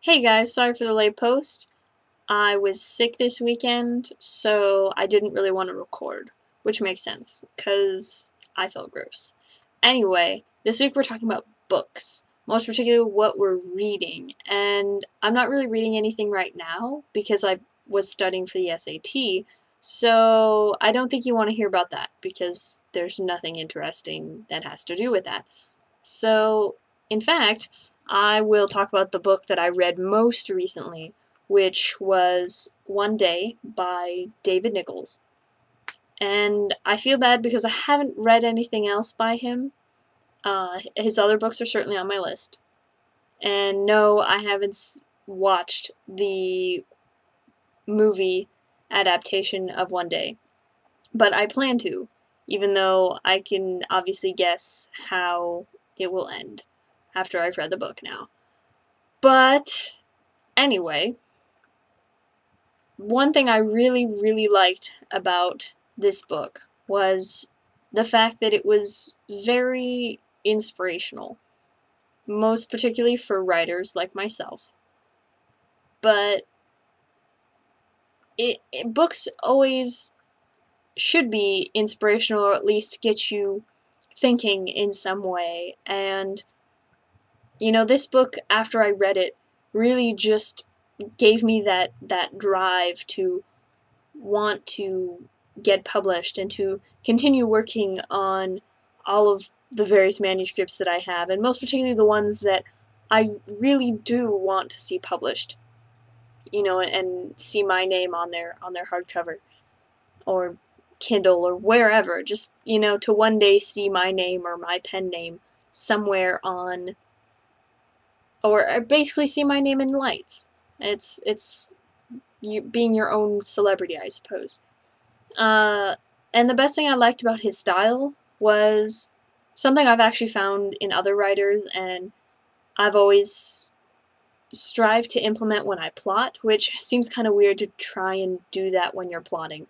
Hey guys, sorry for the late post. I was sick this weekend, so I didn't really want to record, which makes sense, because I felt gross. Anyway, this week we're talking about books, most particularly what we're reading, and I'm not really reading anything right now because I was studying for the SAT, so I don't think you want to hear about that because there's nothing interesting that has to do with that. So, in fact, I will talk about the book that I read most recently, which was One Day by David Nichols. And I feel bad because I haven't read anything else by him. His other books are certainly on my list. And no, I haven't watched the movie adaptation of One Day. But I plan to, even though I can obviously guess how it will end after I've read the book now. But anyway, one thing I really liked about this book was the fact that it was very inspirational, most particularly for writers like myself. But books always should be inspirational, or at least get you thinking in some way. And this book, after I read it, really just gave me that drive to want to get published and to continue working on all of the various manuscripts that I have, and most particularly the ones that I really do want to see published, and see my name on their hardcover or Kindle or wherever, just, to one day see my name or my pen name somewhere on, or basically see my name in lights. It's you being your own celebrity, I suppose. And the best thing I liked about his style was something I've actually found in other writers, and I've always strived to implement when I plot, which seems kind of weird to try and do that when you're plotting,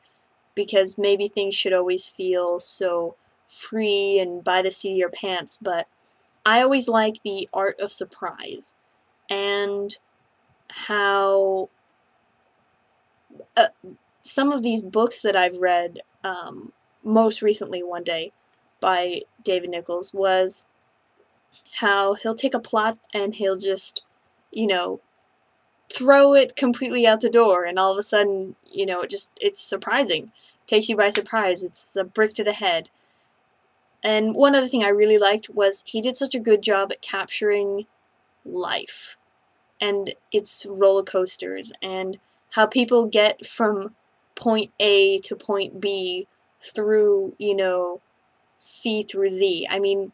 because maybe things should always feel so free and by the seat of your pants, but I always like the art of surprise, and how some of these books that I've read, most recently One Day by David Nichols, was how he'll take a plot and he'll just, throw it completely out the door, and all of a sudden, it's surprising. Takes you by surprise. It's a brick to the head. And one other thing I really liked was he did such a good job at capturing life and its roller coasters, and how people get from point A to point B through, C through Z. I mean,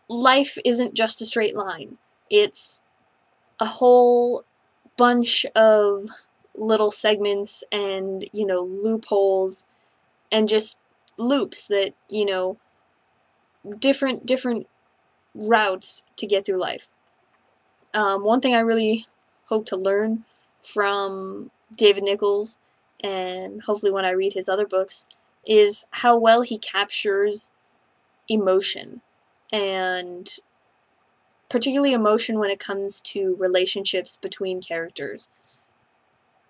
life isn't just a straight line. It's a whole bunch of little segments and, loopholes and just loops that, different routes to get through life. One thing I really hope to learn from David Nichols, and hopefully when I read his other books, is how well he captures emotion, and particularly emotion when it comes to relationships between characters,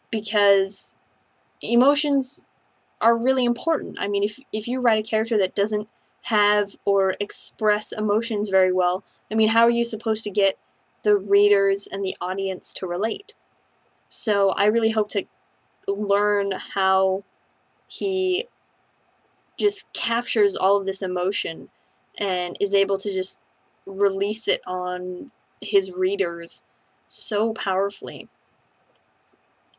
because emotions are really important. I mean, if you write a character that doesn't have or express emotions very well, I mean, how are you supposed to get the readers and the audience to relate? So I really hope to learn how he just captures all of this emotion and is able to just release it on his readers so powerfully.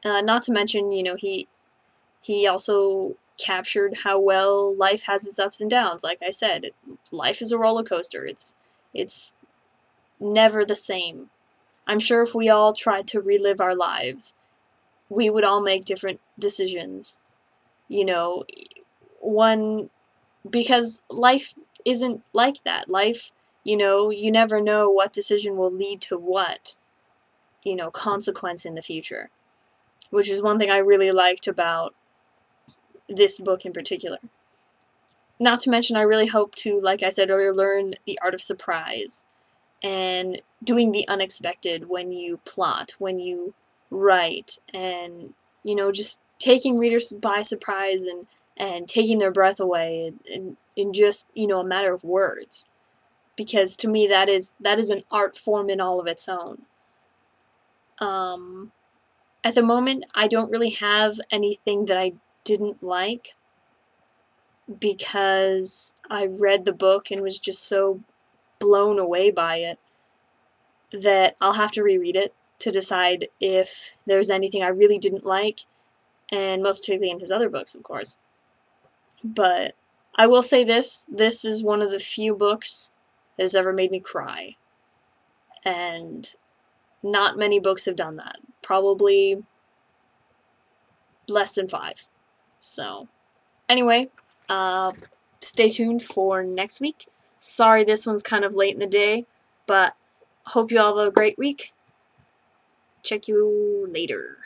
Not to mention, he also captured how well life has its ups and downs. Like I said, life is a roller coaster. It's never the same. I'm sure if we all tried to relive our lives, we would all make different decisions. One, because life isn't like that. Life, you never know what decision will lead to what, consequence in the future, which is one thing I really liked about this book in particular. Not to mention, I really hope to, like I said earlier, learn the art of surprise, and doing the unexpected when you plot, when you write, and, you know, just taking readers by surprise and taking their breath away in just, you know, a matter of words. Because to me that is an art form in all of its own. At the moment, I don't really have anything that I didn't like, because I read the book and was just so blown away by it that I'll have to reread it to decide if there's anything I really didn't like, and most particularly in his other books, of course. But I will say this is one of the few books that has ever made me cry. And not many books have done that. Probably less than 5. So, anyway, stay tuned for next week. Sorry this one's kind of late in the day, but hope you all have a great week. Check you later.